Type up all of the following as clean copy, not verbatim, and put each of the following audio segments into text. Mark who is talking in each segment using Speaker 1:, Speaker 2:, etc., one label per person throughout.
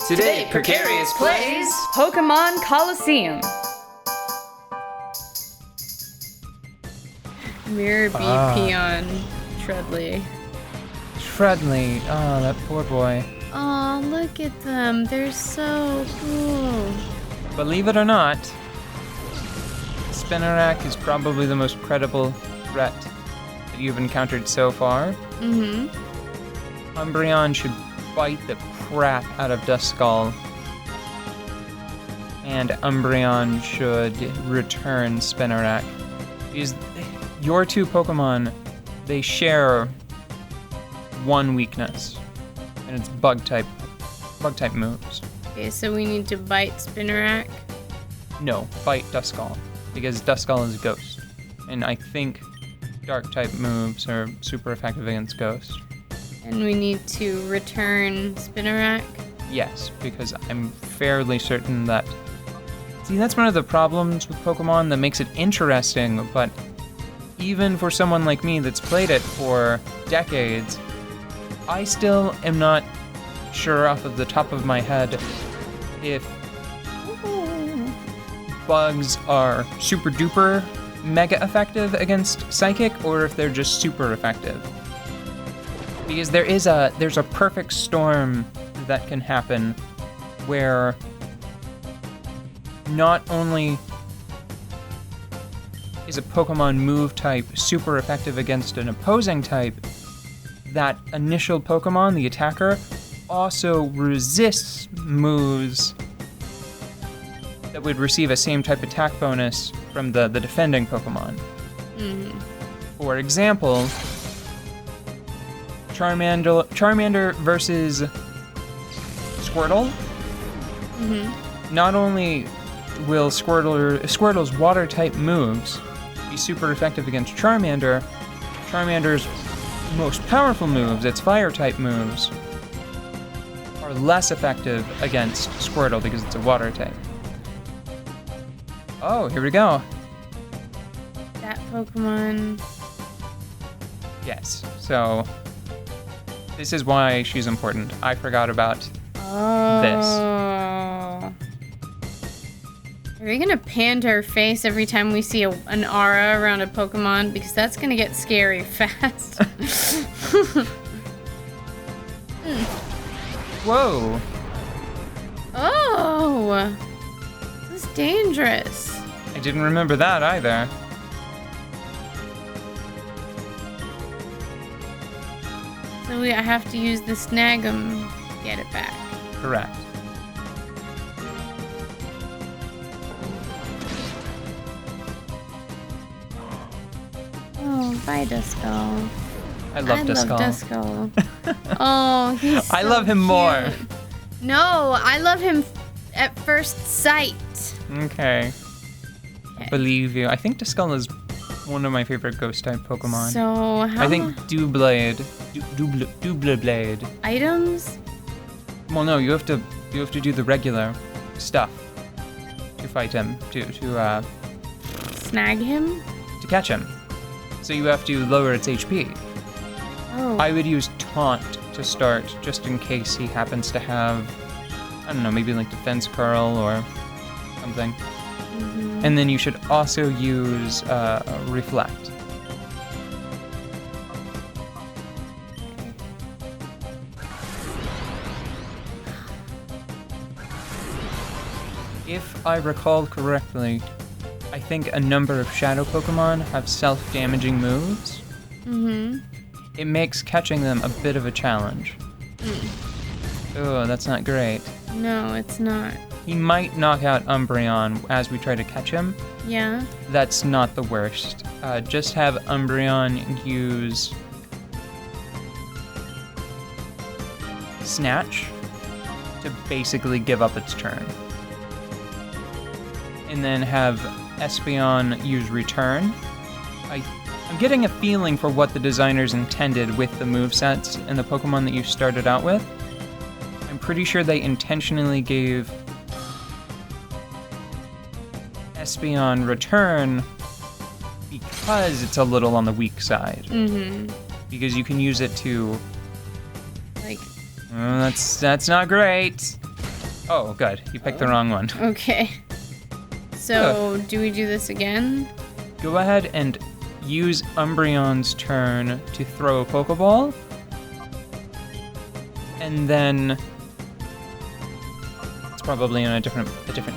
Speaker 1: Today, Precarious plays
Speaker 2: Pokémon Colosseum.
Speaker 3: Mirror BP on Shredley.
Speaker 1: Shredley, oh, that poor boy.
Speaker 3: Oh, look at them. They're so cool.
Speaker 1: Believe it or not, Spinarak is probably the most credible threat that you've encountered so far.
Speaker 3: Mm-hmm.
Speaker 1: Umbreon should bite the crap out of Duskull, and Umbreon should return Spinarak. Because your two Pokemon, they share one weakness, and it's bug type moves.
Speaker 3: Okay, so we need to bite Spinarak.
Speaker 1: No, bite Duskull, because Duskull is a ghost, and I think dark type moves are super effective against ghost.
Speaker 3: And we need to return Spinarak.
Speaker 1: Yes, because I'm fairly certain that... See, that's one of the problems with Pokemon that makes it interesting, but even for someone like me that's played it for decades, I still am not sure off of the top of my head if bugs are super duper mega effective against Psychic or if they're just super effective. Because there's a perfect storm that can happen where not only is a Pokemon move type super effective against an opposing type, that initial Pokemon, the attacker, also resists moves that would receive a same type attack bonus from the defending Pokemon.
Speaker 3: Mm-hmm.
Speaker 1: For example, Charmander versus Squirtle.
Speaker 3: Mm-hmm.
Speaker 1: Not only will Squirtle's water type moves be super effective against Charmander, Charmander's most powerful moves, its fire type moves, are less effective against Squirtle because it's a water type. Oh, here we go.
Speaker 3: That Pokemon.
Speaker 1: Yes, so this is why she's important. I forgot about this.
Speaker 3: Are we gonna pan to her face every time we see an aura around a Pokemon? Because that's gonna get scary fast.
Speaker 1: Whoa.
Speaker 3: Oh! This is dangerous.
Speaker 1: I didn't remember that either.
Speaker 3: So I have to use the Snag to get it back.
Speaker 1: Correct.
Speaker 3: Oh, bye, Duskull.
Speaker 1: I love Duskull.
Speaker 3: Duskull. Oh, he's so
Speaker 1: I love him more.
Speaker 3: cute. No, I love him at first sight.
Speaker 1: Okay. I believe you. I think Duskull is one of my favorite ghost-type Pokemon.
Speaker 3: So how
Speaker 1: I think Doublade. Doublade.
Speaker 3: items?
Speaker 1: Well, no, you have to do the regular stuff to fight him, to
Speaker 3: Snag him?
Speaker 1: catch him. So you have to lower its HP.
Speaker 3: Oh.
Speaker 1: I would use Taunt to start, just in case he happens to have, I don't know, maybe like Defense Curl or something.
Speaker 3: Mm-hmm.
Speaker 1: And then you should also use Reflect. If I recall correctly, I think a number of Shadow Pokemon have self-damaging moves.
Speaker 3: Mm-hmm.
Speaker 1: It makes catching them a bit of a challenge. Oh, that's not great.
Speaker 3: No, it's not.
Speaker 1: He might knock out Umbreon as we try to catch him.
Speaker 3: Yeah?
Speaker 1: That's not the worst. Just have Umbreon use Snatch to basically give up its turn. And then have Espeon use Return. I'm getting a feeling for what the designers intended with the movesets and the Pokemon that you started out with. I'm pretty sure they intentionally gave Espeon Return because it's a little on the weak side.
Speaker 3: Mm-hmm.
Speaker 1: Because you can use it to...
Speaker 3: Like...
Speaker 1: that's not great. Oh, good. You picked the wrong one.
Speaker 3: Okay. So, do we do this again?
Speaker 1: Go ahead and use Umbreon's turn to throw a Pokeball. And then it's probably in a different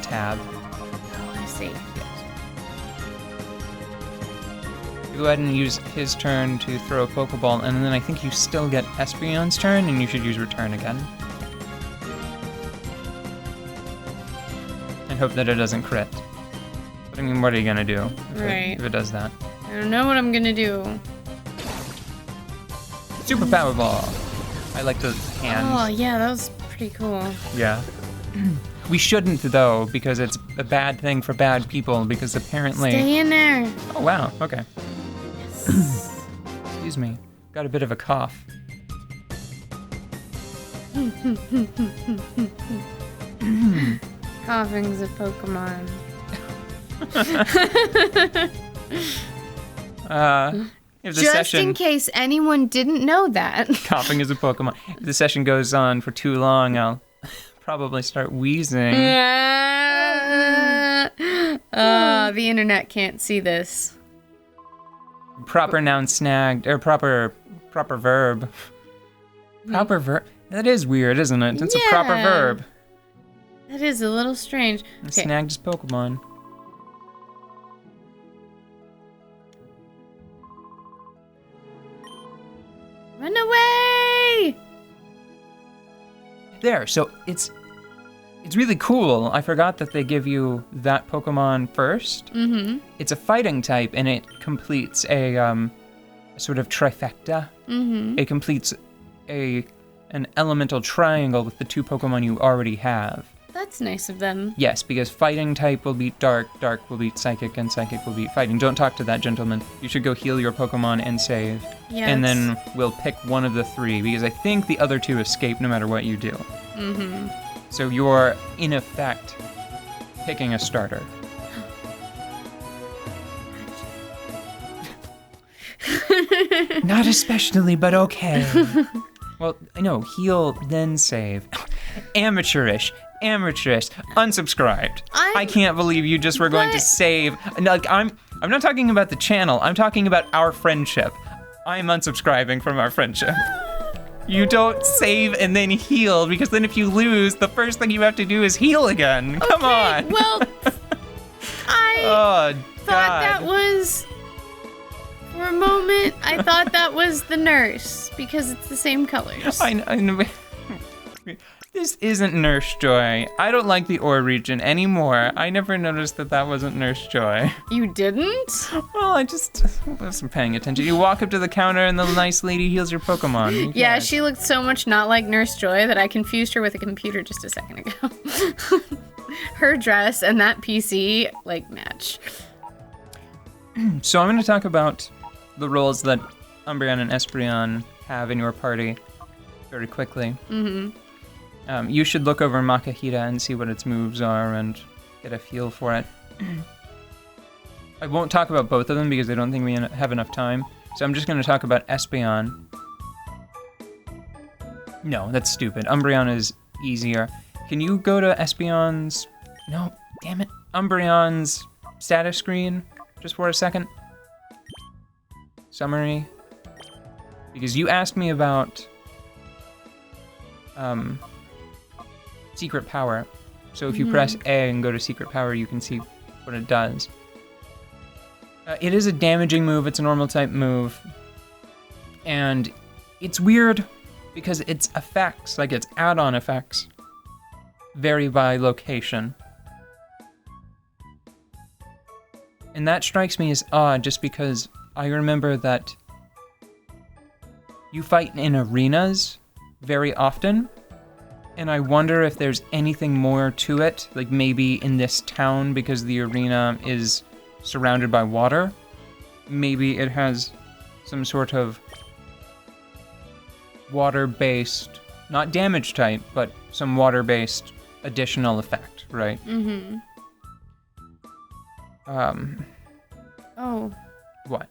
Speaker 1: tab.
Speaker 3: Oh, I see.
Speaker 1: Go ahead and use his turn to throw a Pokeball, and then I think you still get Espeon's turn, and you should use return again. And hope that it doesn't crit. But I mean, what are you gonna do if it does that?
Speaker 3: I don't know what I'm gonna do.
Speaker 1: Super Power Ball! I like the hands.
Speaker 3: Oh, yeah, that was pretty cool.
Speaker 1: Yeah. We shouldn't, though, because it's a bad thing for bad people, because apparently...
Speaker 3: Stay in there.
Speaker 1: Oh, wow, okay.
Speaker 3: Yes.
Speaker 1: Excuse me. Got a bit of a cough.
Speaker 3: Coughing's a Pokemon.
Speaker 1: If the
Speaker 3: Just
Speaker 1: session...
Speaker 3: in case anyone didn't know that.
Speaker 1: Coughing is a Pokemon. If the session goes on for too long, I'll probably start wheezing.
Speaker 3: The internet can't see this.
Speaker 1: Proper noun snagged, or proper verb. Proper verb? That is weird, isn't it? It's a proper verb.
Speaker 3: That is a little strange. Okay.
Speaker 1: Snagged is Pokemon.
Speaker 3: Run away!
Speaker 1: There, so it's really cool. I forgot that they give you that Pokemon first.
Speaker 3: Mm-hmm.
Speaker 1: It's a fighting type, and it completes a sort of trifecta.
Speaker 3: Mm-hmm.
Speaker 1: It completes an elemental triangle with the two Pokemon you already have.
Speaker 3: That's nice of them.
Speaker 1: Yes, because fighting type will beat dark, dark will beat psychic, and psychic will beat fighting. Don't talk to that gentleman. You should go heal your Pokemon and save.
Speaker 3: Yes.
Speaker 1: And then we'll pick one of the three, because I think the other two escape no matter what you do.
Speaker 3: Mm-hmm.
Speaker 1: So you're, in effect, picking a starter. Not especially, but okay. Well, no, heal, then save. Amateurish, unsubscribed. I can't believe you just were going to save. Like, I'm not talking about the channel. I'm talking about our friendship. I'm unsubscribing from our friendship. You don't save and then heal, because then if you lose, the first thing you have to do is heal again. Come on.
Speaker 3: Well, I thought that was, for a moment, I thought that was the nurse, because it's the same colors.
Speaker 1: I know. This isn't Nurse Joy. I don't like the Ore region anymore. I never noticed that wasn't Nurse Joy.
Speaker 3: You didn't?
Speaker 1: Well, I just wasn't paying attention. You walk up to the counter and the nice lady heals your Pokemon.
Speaker 3: Yeah, she looked so much not like Nurse Joy that I confused her with a computer just a second ago. Her dress and that PC, like, match.
Speaker 1: So I'm going to talk about the roles that Umbreon and Espeon have in your party very quickly.
Speaker 3: Mm-hmm.
Speaker 1: You should look over Makahita and see what its moves are and get a feel for it. I won't talk about both of them because I don't think we have enough time. So I'm just going to talk about Espeon. No, that's stupid. Umbreon is easier. Can you go to Espeon's... No, damn it. Umbreon's status screen just for a second? Summary. Because you asked me about... Secret Power. So if you press A and go to Secret Power, you can see what it does. It is a damaging move. It's a normal type move. And it's weird because its effects, like its add-on effects, vary by location. And that strikes me as odd just because I remember that you fight in arenas very often. And I wonder if there's anything more to it, like maybe in this town, because the arena is surrounded by water. Maybe it has some sort of water-based, not damage type, but some water-based additional effect, right?
Speaker 3: Mm-hmm. Oh.
Speaker 1: What?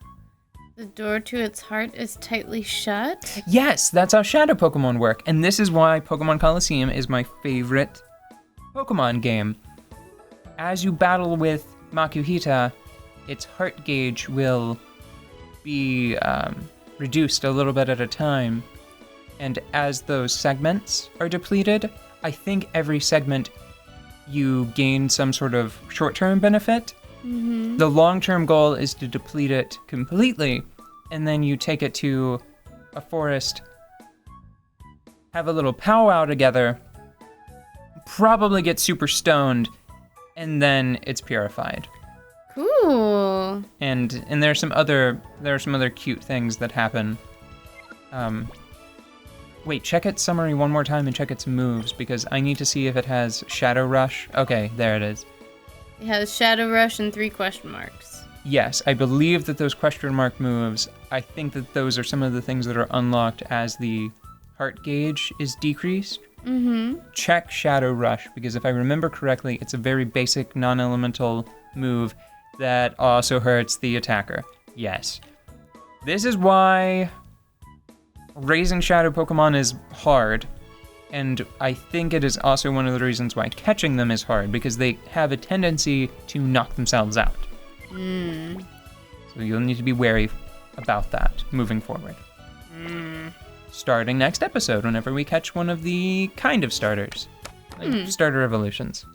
Speaker 3: The door to its heart is tightly shut?
Speaker 1: Yes, that's how shadow Pokemon work. And this is why Pokémon Colosseum is my favorite Pokemon game. As you battle with Makuhita, its heart gauge will be reduced a little bit at a time. And as those segments are depleted, I think every segment you gain some sort of short-term benefit. Mm-hmm. The long-term goal is to deplete it completely, and then you take it to a forest, have a little powwow together, probably get super stoned, and then it's purified.
Speaker 3: Cool.
Speaker 1: And there are some other cute things that happen. Wait, check its summary one more time and check its moves, because I need to see if it has Shadow Rush. Okay, there it is.
Speaker 3: It has Shadow Rush and 3 question marks.
Speaker 1: Yes, I believe that those question mark moves, I think that those are some of the things that are unlocked as the heart gauge is decreased. Mm-hmm. Check Shadow Rush, because if I remember correctly, it's a very basic non-elemental move that also hurts the attacker. Yes. This is why raising Shadow Pokemon is hard, and I think it is also one of the reasons why catching them is hard, because they have a tendency to knock themselves out. So you'll need to be wary about that moving forward. Starting next episode, whenever we catch one of the kind of starters, like starter evolutions.